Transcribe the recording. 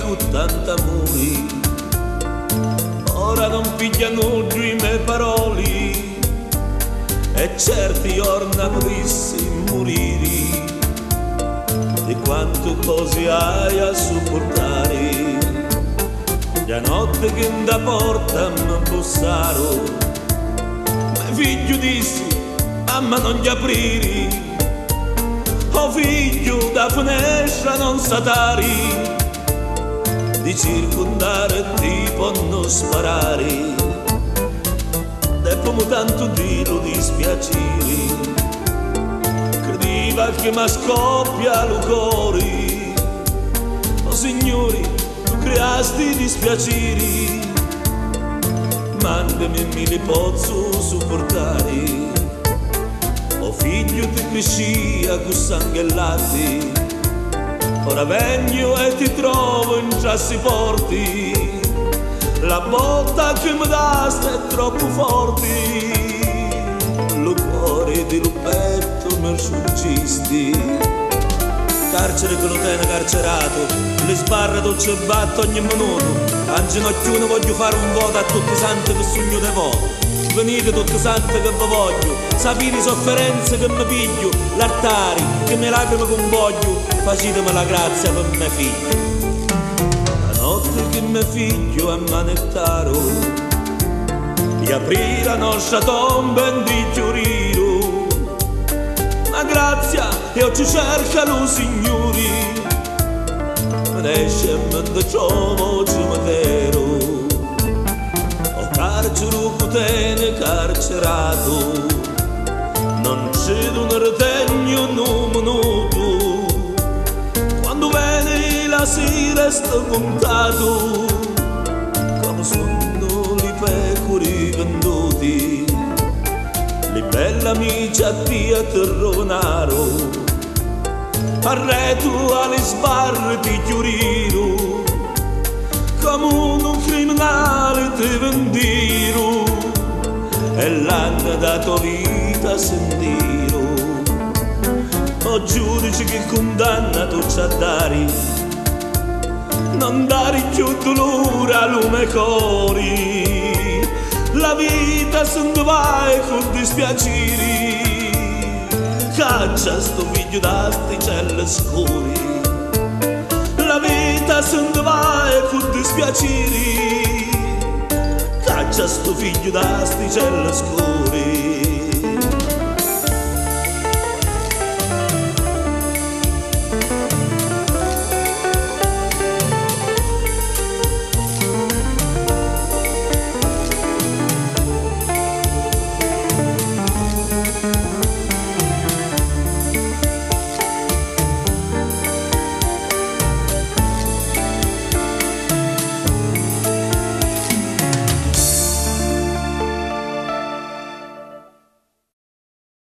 con tanta amore. Ora non pigliano giù i miei parole e certi giorni volessi morire di quanto cose hai a sopportare. La notte che da porta mi bussarono, mio figlio disse, mamma non gli aprire, oh figlio da finestra non satari, di circondare ti possono sparare, dopo tanto di lo dispiacere, credeva che mi scoppia il cuore, oh signori, tu creasti dispiaceri, mandami mi li posso sopportare. O figlio ti crescia con sangue e latte, ora vengo e ti trovo in giassi forti, la botta che mi dasti è troppo forte, lo cuore di lupetto mi sfuggisti. Carcere che lo tiene carcerato, le sbarre dolce e batto ogni minuto, a ginocchione voglio fare un voto a tutti i santi che sogno di voi. Venite tutti i santi che vi voglio, sapete le sofferenze che mi piglio, l'altare che me lacrime convoglio, facetemi la grazia per mio figlio. La notte che mio figlio ammanettaro, di aprire la nostra tomba e di chiudere, ma grazia io ci cercano signori, adesso mi trovo cimitero. Carcero cutene carcerato, non c'è un retegno in un minuto, quando viene la sera sto contato, come sono le pecore venduti, le belle amiche a te rovinarono, arreto alle sbarre ti chiudiro, come un criminale ti vendiro e l'hanno dato vita a sentiro. O giudice che condanna tu c'ha dare, non dare più dolore a lume cori, la vita se ne va con dispiaceri, caccia sto figlio da sti cieli scuri. La vita se ne va con dispiaceri, caccia sto figlio da sti cieli scuri.